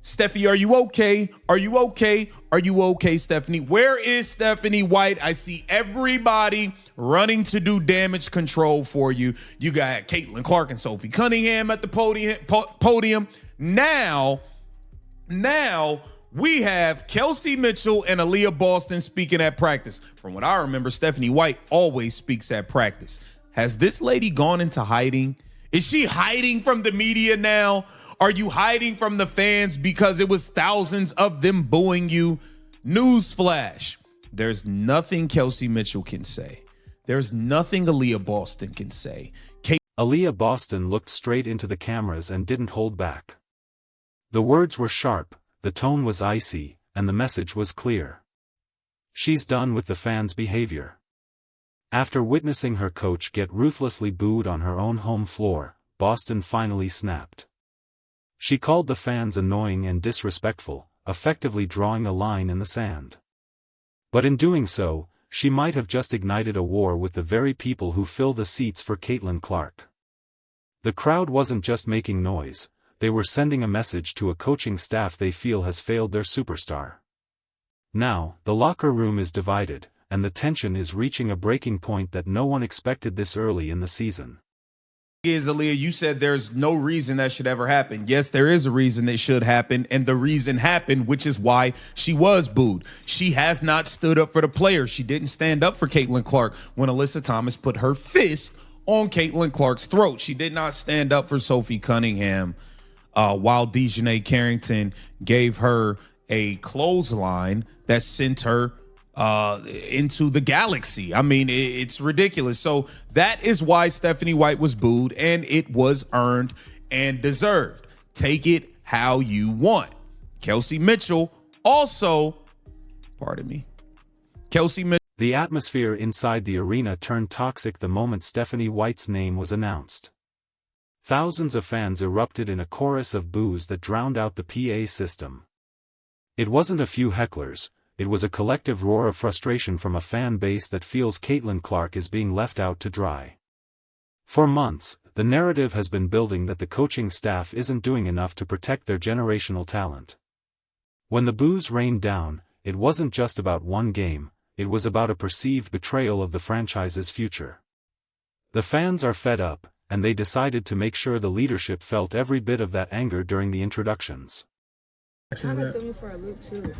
Steffi, are you okay? Are you okay? Are you okay, Stephanie? Where is Stephanie White? I see everybody running to do damage control for you. You got Caitlin Clark and Sophie Cunningham at the podium. Now we have Kelsey Mitchell and Aliyah Boston speaking at practice. From what I remember, Stephanie White always speaks at practice. Has this lady gone into hiding? Is she hiding from the media now? Are you hiding from the fans because it was thousands of them booing you? Newsflash. There's nothing Kelsey Mitchell can say. There's nothing Aliyah Boston can say. Aliyah Boston looked straight into the cameras and didn't hold back. The words were sharp, the tone was icy, and the message was clear. She's done with the fans' behavior. After witnessing her coach get ruthlessly booed on her own home floor, Boston finally snapped. She called the fans annoying and disrespectful, effectively drawing a line in the sand. But in doing so, she might have just ignited a war with the very people who fill the seats for Caitlin Clark. The crowd wasn't just making noise, they were sending a message to a coaching staff they feel has failed their superstar. Now, the locker room is divided, and the tension is reaching a breaking point that no one expected this early in the season. Aliyah, you said there's no reason that should ever happen. Yes, there is a reason it should happen, and the reason happened, which is why she was booed. She has not stood up for the players. She didn't stand up for Caitlin Clark when Alyssa Thomas put her fist on Caitlin Clark's throat. She did not stand up for Sophie Cunningham while Dejanay Carrington gave her a clothesline that sent her into the galaxy. I mean, it's ridiculous. So that is why Stephanie White was booed, and it was earned and deserved. Take it how you want. Kelsey Mitchell also, Kelsey Mitchell. The atmosphere inside the arena turned toxic the moment Stephanie White's name was announced. Thousands of fans erupted in a chorus of boos that drowned out the PA system. It wasn't a few hecklers. It was a collective roar of frustration from a fan base that feels Caitlin Clark is being left out to dry. For months, the narrative has been building that the coaching staff isn't doing enough to protect their generational talent. When the boos rained down, it wasn't just about one game, it was about a perceived betrayal of the franchise's future. The fans are fed up, and they decided to make sure the leadership felt every bit of that anger during the introductions. It kind of threw me for a loop too.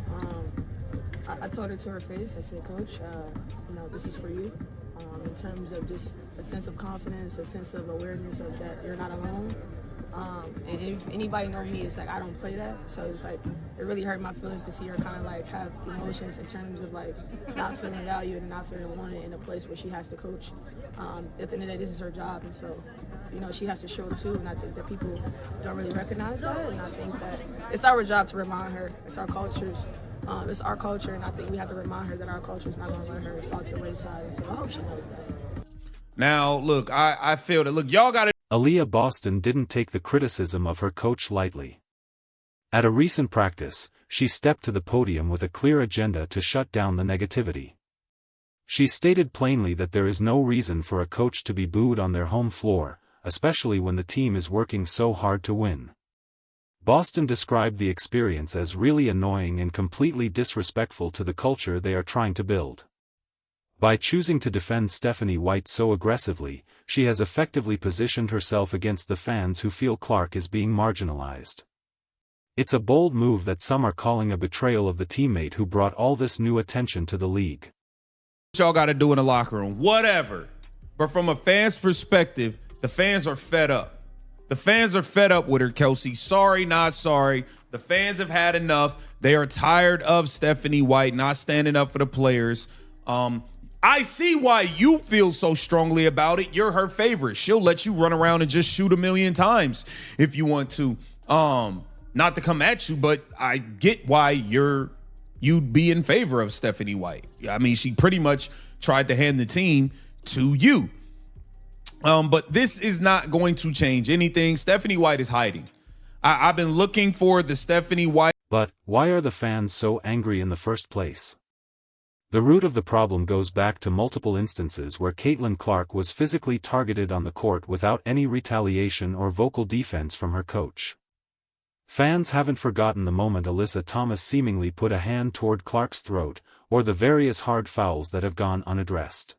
I told her to her face, I said, Coach, this is for you. In terms of just a sense of confidence, a sense of awareness of that you're not alone. And if anybody know me, it's like I don't play that. So it's like it really hurt my feelings to see her kind of like have emotions in terms of like not feeling valued and not feeling wanted in a place where she has to coach. At the end of the day, this is her job, and so she has to show too. And I think that people don't really recognize that. And I think that it's our job to remind her. It's our cultures. It's our culture, and I think we have to remind her that our culture is not going to let her fall to the wayside. And so I hope she knows that. Now, look, I feel that. Look, y'all got to. Aliyah Boston didn't take the criticism of her coach lightly. At a recent practice, she stepped to the podium with a clear agenda to shut down the negativity. She stated plainly that there is no reason for a coach to be booed on their home floor, especially when the team is working so hard to win. Boston described the experience as really annoying and completely disrespectful to the culture they are trying to build. By choosing to defend Stephanie White so aggressively, she has effectively positioned herself against the fans who feel Clark is being marginalized. It's a bold move that some are calling a betrayal of the teammate who brought all this new attention to the league. What y'all got to do in the locker room, whatever. But from a fan's perspective, the fans are fed up. The fans are fed up with her, Kelsey. Sorry, not sorry. The fans have had enough. They are tired of Stephanie White not standing up for the players. I see why you feel so strongly about it. You're her favorite. She'll let you run around and just shoot a million times if you want to. Not to come at you, but I get why you'd be in favor of Stephanie White. I mean, she pretty much tried to hand the team to you. But this is not going to change anything. Stephanie White is hiding. I've been looking for the Stephanie White. But why are the fans so angry in the first place? The root of the problem goes back to multiple instances where Caitlin Clark was physically targeted on the court without any retaliation or vocal defense from her coach. Fans haven't forgotten the moment Alyssa Thomas seemingly put a hand toward Clark's throat, or the various hard fouls that have gone unaddressed.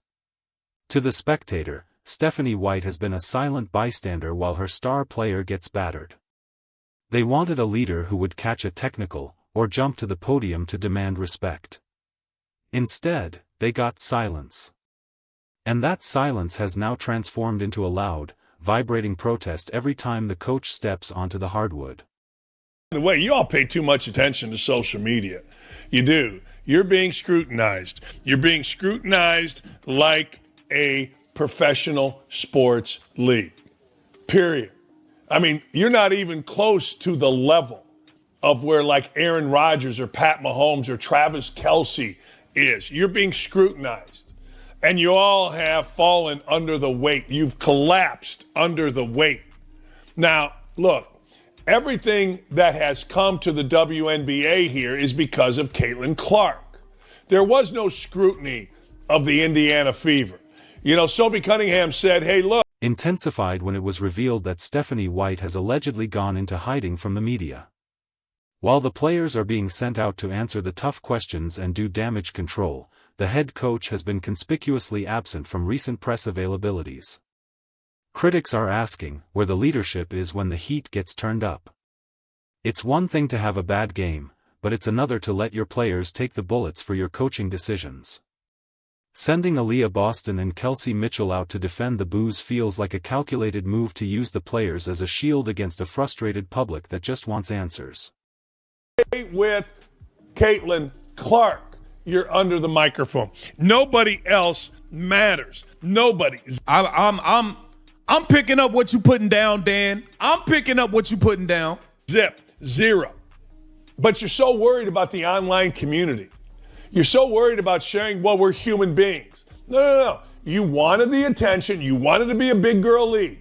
To the spectator, Stephanie White has been a silent bystander while her star player gets battered. They wanted a leader who would catch a technical, or jump to the podium to demand respect. Instead, they got silence. And that silence has now transformed into a loud, vibrating protest every time the coach steps onto the hardwood. By the way, you all pay too much attention to social media. You do. You're being scrutinized. You're being scrutinized like a professional sports league. Period. I mean, you're not even close to the level of where like Aaron Rodgers or Pat Mahomes or Travis Kelce is. You're being scrutinized. And you all have fallen under the weight. You've collapsed under the weight. Now, look, everything that has come to the WNBA here is because of Caitlin Clark. There was no scrutiny of the Indiana Fever. You know, Sophie Cunningham said, hey, look. Intensified when it was revealed that Stephanie White has allegedly gone into hiding from the media. While the players are being sent out to answer the tough questions and do damage control, the head coach has been conspicuously absent from recent press availabilities. Critics are asking where the leadership is when the heat gets turned up. It's one thing to have a bad game, but it's another to let your players take the bullets for your coaching decisions. Sending Aliyah Boston and Kelsey Mitchell out to defend the boos feels like a calculated move to use the players as a shield against a frustrated public that just wants answers. With Caitlin Clark, you're under the microphone. Nobody else matters. Nobody. I'm picking up what you putting down, Dan. I'm picking up what you putting down. Zip. Zero. But you're so worried about the online community. You're so worried about sharing, well, we're human beings. No. You wanted the attention. You wanted to be a big girl league.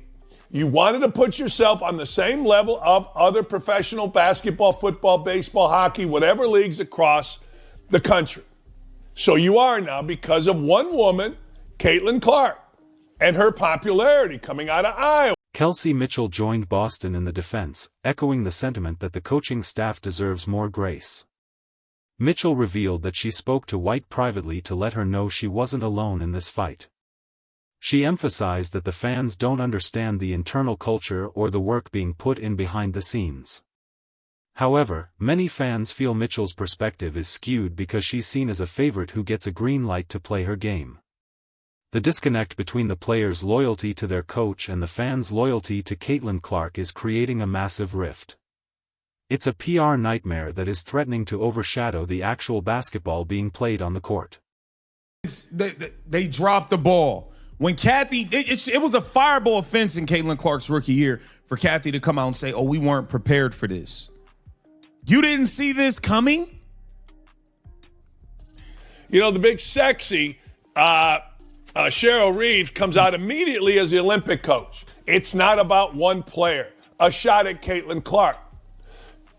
You wanted to put yourself on the same level of other professional basketball, football, baseball, hockey, whatever leagues across the country. So you are now because of one woman, Caitlin Clark, and her popularity coming out of Iowa. Kelsey Mitchell joined Boston in the defense, echoing the sentiment that the coaching staff deserves more grace. Mitchell revealed that she spoke to White privately to let her know she wasn't alone in this fight. She emphasized that the fans don't understand the internal culture or the work being put in behind the scenes. However, many fans feel Mitchell's perspective is skewed because she's seen as a favorite who gets a green light to play her game. The disconnect between the players' loyalty to their coach and the fans' loyalty to Caitlin Clark is creating a massive rift. It's a PR nightmare that is threatening to overshadow the actual basketball being played on the court. They dropped the ball. When Kathy, it was a fireable offense in Caitlin Clark's rookie year for Kathy to come out and say, oh, we weren't prepared for this. You didn't see this coming? You know, the big sexy Cheryl Reeves comes out immediately as the Olympic coach. It's not about one player. A shot at Caitlin Clark.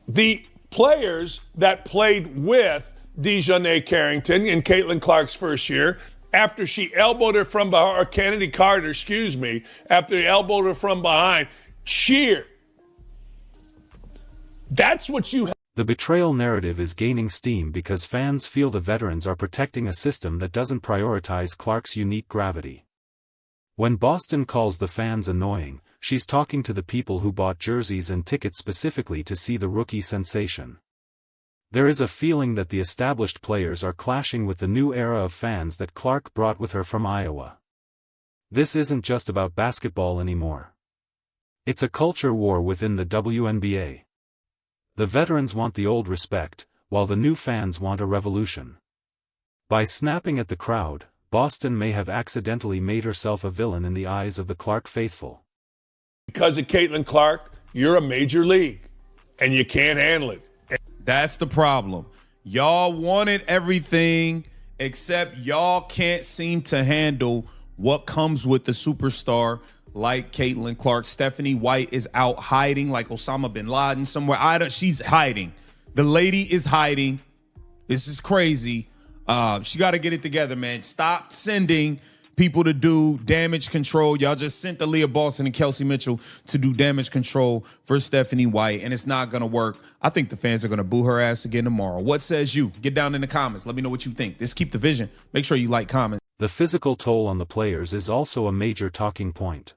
The players that played with Dejounte Carrington in Caitlin Clark's first year, after she elbowed her from behind, or Kennedy Carter, after he elbowed her from behind, cheered. That's what you have. The betrayal narrative is gaining steam because fans feel the veterans are protecting a system that doesn't prioritize Clark's unique gravity. When Boston calls the fans annoying, she's talking to the people who bought jerseys and tickets specifically to see the rookie sensation. There is a feeling that the established players are clashing with the new era of fans that Clark brought with her from Iowa. This isn't just about basketball anymore. It's a culture war within the WNBA. The veterans want the old respect, while the new fans want a revolution. By snapping at the crowd, Boston may have accidentally made herself a villain in the eyes of the Clark faithful. Because of Caitlin Clark, you're a major league, and you can't handle it. That's the problem. Y'all wanted everything, except y'all can't seem to handle what comes with the superstar like Caitlin Clark. Stephanie White is out hiding like Osama bin Laden somewhere. She's hiding. The lady is hiding. This is crazy. She got to get it together, man. Stop sending people to do damage control. Y'all just sent Aliyah Boston and Kelsey Mitchell to do damage control for Stephanie White, and it's not going to work. I think the fans are going to boo her ass again tomorrow. What says you? Get down in the comments. Let me know what you think. This Keep the Vision. Make sure you like, comment. The physical toll on the players is also a major talking point.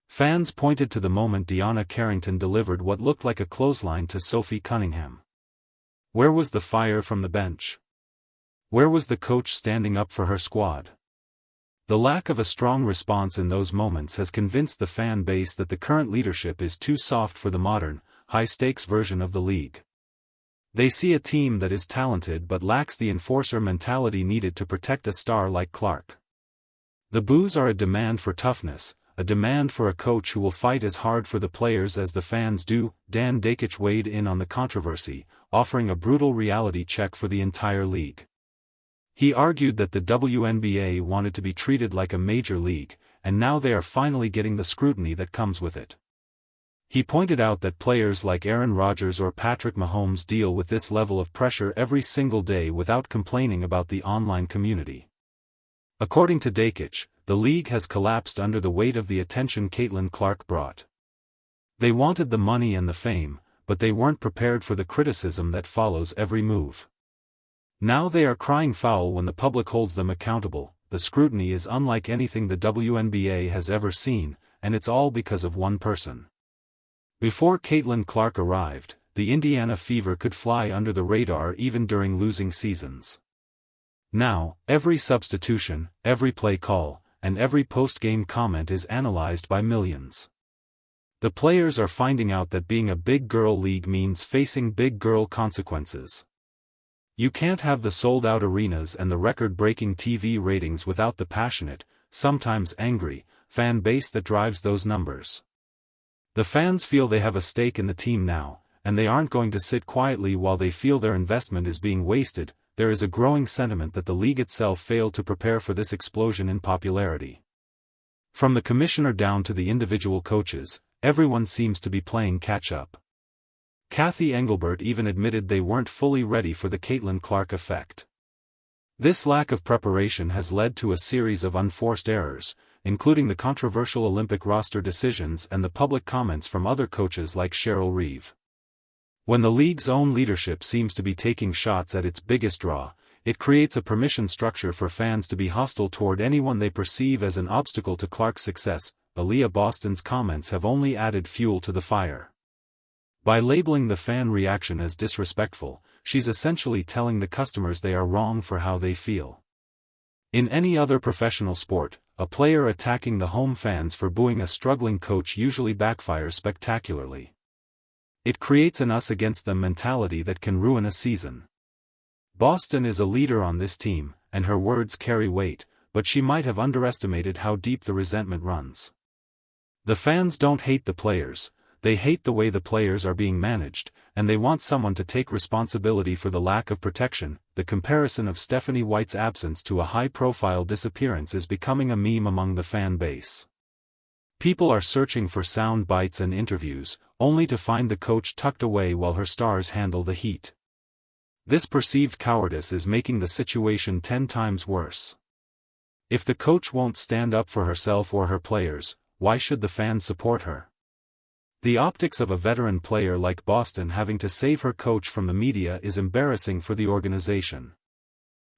Fans pointed to the moment Deanna Carrington delivered what looked like a clothesline to Sophie Cunningham. Where was the fire from the bench? Where was the coach standing up for her squad? The lack of a strong response in those moments has convinced the fan base that the current leadership is too soft for the modern, high-stakes version of the league. They see a team that is talented but lacks the enforcer mentality needed to protect a star like Clark. The boos are a demand for toughness, a demand for a coach who will fight as hard for the players as the fans do. Dan Dakich weighed in on the controversy, offering a brutal reality check for the entire league. He argued that the WNBA wanted to be treated like a major league, and now they are finally getting the scrutiny that comes with it. He pointed out that players like Aaron Rodgers or Patrick Mahomes deal with this level of pressure every single day without complaining about the online community. According to Dakich, the league has collapsed under the weight of the attention Caitlin Clark brought. They wanted the money and the fame, but they weren't prepared for the criticism that follows every move. Now they are crying foul when the public holds them accountable. The scrutiny is unlike anything the WNBA has ever seen, and it's all because of one person. Before Caitlin Clark arrived, the Indiana Fever could fly under the radar even during losing seasons. Now, every substitution, every play call, and every post-game comment is analyzed by millions. The players are finding out that being a big girl league means facing big girl consequences. You can't have the sold-out arenas and the record-breaking TV ratings without the passionate, sometimes angry, fan base that drives those numbers. The fans feel they have a stake in the team now, and they aren't going to sit quietly while they feel their investment is being wasted. There is a growing sentiment that the league itself failed to prepare for this explosion in popularity. From the commissioner down to the individual coaches, everyone seems to be playing catch-up. Kathy Engelbert even admitted they weren't fully ready for the Caitlin Clark effect. This lack of preparation has led to a series of unforced errors, including the controversial Olympic roster decisions and the public comments from other coaches like Cheryl Reeve. When the league's own leadership seems to be taking shots at its biggest draw, it creates a permission structure for fans to be hostile toward anyone they perceive as an obstacle to Clark's success. Aliyah Boston's comments have only added fuel to the fire. By labeling the fan reaction as disrespectful, she's essentially telling the customers they are wrong for how they feel. In any other professional sport, a player attacking the home fans for booing a struggling coach usually backfires spectacularly. It creates an us-against-them mentality that can ruin a season. Boston is a leader on this team, and her words carry weight, but she might have underestimated how deep the resentment runs. The fans don't hate the players, they hate the way the players are being managed, and they want someone to take responsibility for the lack of protection. The comparison of Stephanie White's absence to a high-profile disappearance is becoming a meme among the fan base. People are searching for sound bites and interviews, only to find the coach tucked away while her stars handle the heat. This perceived cowardice is making the situation 10 times worse. If the coach won't stand up for herself or her players, why should the fans support her? The optics of a veteran player like Boston having to save her coach from the media is embarrassing for the organization.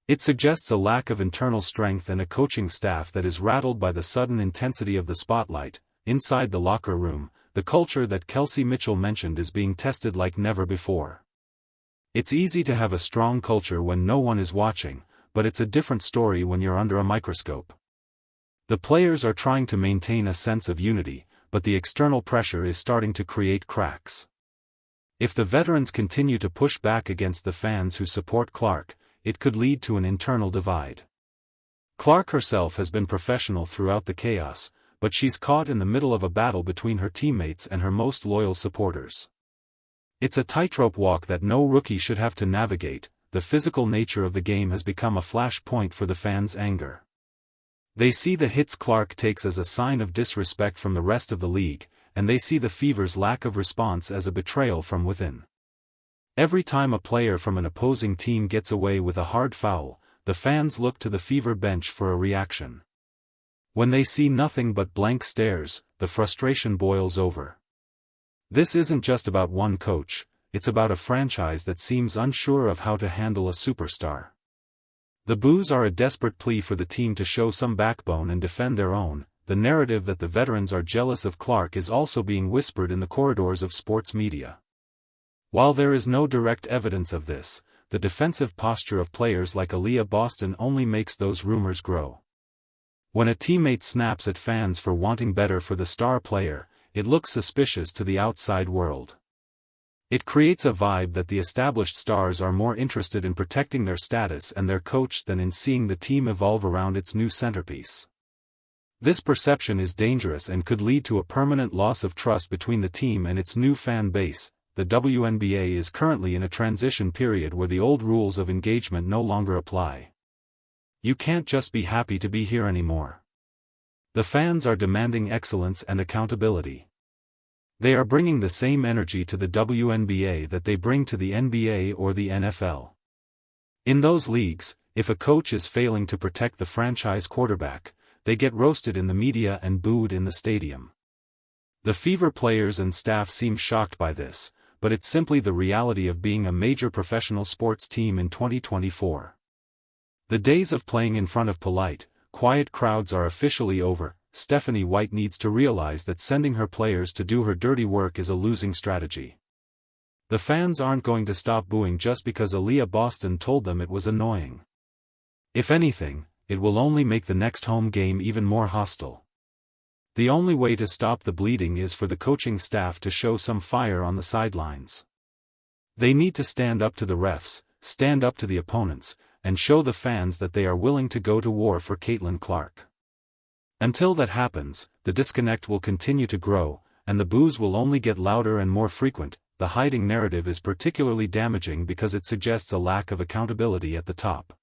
It suggests a lack of internal strength and a coaching staff that is rattled by the sudden intensity of the spotlight. Inside the locker room, the culture that Kelsey Mitchell mentioned is being tested like never before. It's easy to have a strong culture when no one is watching, but it's a different story when you're under a microscope. The players are trying to maintain a sense of unity, but the external pressure is starting to create cracks. If the veterans continue to push back against the fans who support Clark, it could lead to an internal divide. Clark herself has been professional throughout the chaos, but she's caught in the middle of a battle between her teammates and her most loyal supporters. It's a tightrope walk that no rookie should have to navigate. The physical nature of the game has become a flashpoint for the fans' anger. They see the hits Clark takes as a sign of disrespect from the rest of the league, and they see the Fever's lack of response as a betrayal from within. Every time a player from an opposing team gets away with a hard foul, the fans look to the Fever bench for a reaction. When they see nothing but blank stares, the frustration boils over. This isn't just about one coach, it's about a franchise that seems unsure of how to handle a superstar. The boos are a desperate plea for the team to show some backbone and defend their own. The narrative that the veterans are jealous of Clark is also being whispered in the corridors of sports media. While there is no direct evidence of this, the defensive posture of players like Aliyah Boston only makes those rumors grow. When a teammate snaps at fans for wanting better for the star player, it looks suspicious to the outside world. It creates a vibe that the established stars are more interested in protecting their status and their coach than in seeing the team evolve around its new centerpiece. This perception is dangerous and could lead to a permanent loss of trust between the team and its new fan base. The WNBA is currently in a transition period where the old rules of engagement no longer apply. You can't just be happy to be here anymore. The fans are demanding excellence and accountability. They are bringing the same energy to the WNBA that they bring to the NBA or the NFL. In those leagues, if a coach is failing to protect the franchise quarterback, they get roasted in the media and booed in the stadium. The Fever players and staff seem shocked by this, but it's simply the reality of being a major professional sports team in 2024. The days of playing in front of polite, quiet crowds are officially over. Stephanie White needs to realize that sending her players to do her dirty work is a losing strategy. The fans aren't going to stop booing just because Aliyah Boston told them it was annoying. If anything, it will only make the next home game even more hostile. The only way to stop the bleeding is for the coaching staff to show some fire on the sidelines. They need to stand up to the refs, stand up to the opponents, and show the fans that they are willing to go to war for Caitlin Clark. Until that happens, the disconnect will continue to grow, and the boos will only get louder and more frequent. The hiding narrative is particularly damaging because it suggests a lack of accountability at the top.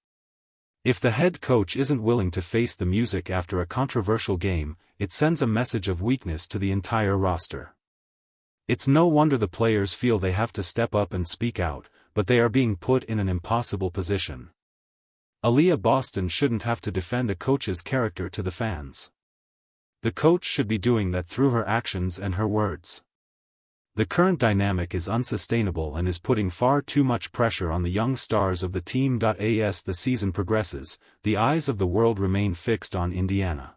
If the head coach isn't willing to face the music after a controversial game, it sends a message of weakness to the entire roster. It's no wonder the players feel they have to step up and speak out, but they are being put in an impossible position. Aliyah Boston shouldn't have to defend a coach's character to the fans. The coach should be doing that through her actions and her words. The current dynamic is unsustainable and is putting far too much pressure on the young stars of the team. As the season progresses, the eyes of the world remain fixed on Indiana.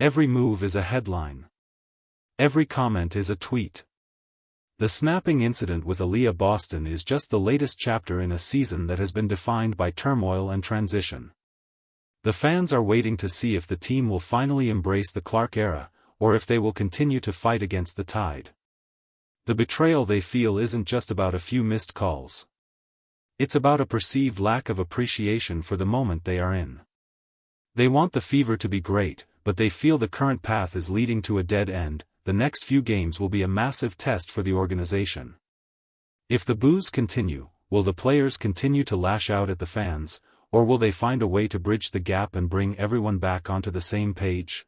Every move is a headline. Every comment is a tweet. The snapping incident with Aliyah Boston is just the latest chapter in a season that has been defined by turmoil and transition. The fans are waiting to see if the team will finally embrace the Clark era, or if they will continue to fight against the tide. The betrayal they feel isn't just about a few missed calls. It's about a perceived lack of appreciation for the moment they are in. They want the Fever to be great, but they feel the current path is leading to a dead end. The next few games will be a massive test for the organization. If the boos continue, will the players continue to lash out at the fans, or will they find a way to bridge the gap and bring everyone back onto the same page?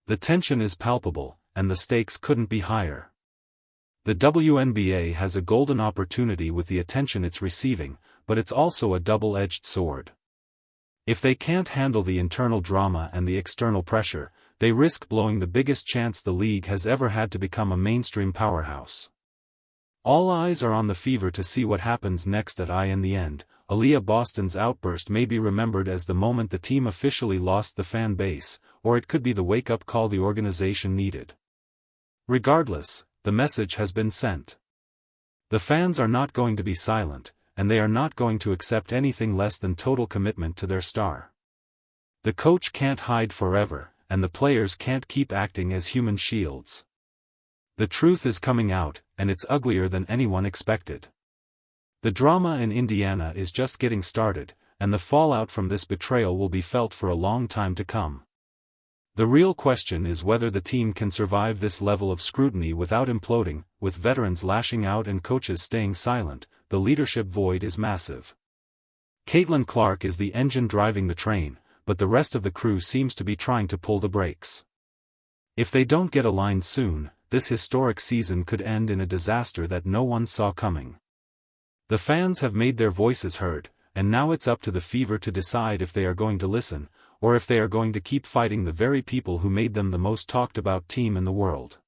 The tension is palpable, and the stakes couldn't be higher. The WNBA has a golden opportunity with the attention it's receiving, but it's also a double-edged sword. If they can't handle the internal drama and the external pressure, they risk blowing the biggest chance the league has ever had to become a mainstream powerhouse. All eyes are on the Fever to see what happens next. In the end, Aliyah Boston's outburst may be remembered as the moment the team officially lost the fan base, or it could be the wake-up call the organization needed. Regardless, the message has been sent. The fans are not going to be silent, and they are not going to accept anything less than total commitment to their star. The coach can't hide forever, and the players can't keep acting as human shields. The truth is coming out, and it's uglier than anyone expected. The drama in Indiana is just getting started, and the fallout from this betrayal will be felt for a long time to come. The real question is whether the team can survive this level of scrutiny without imploding. With veterans lashing out and coaches staying silent, the leadership void is massive. Caitlin Clark is the engine driving the train, but the rest of the crew seems to be trying to pull the brakes. If they don't get aligned soon, this historic season could end in a disaster that no one saw coming. The fans have made their voices heard, and now it's up to the Fever to decide if they are going to listen, or if they are going to keep fighting the very people who made them the most talked about team in the world.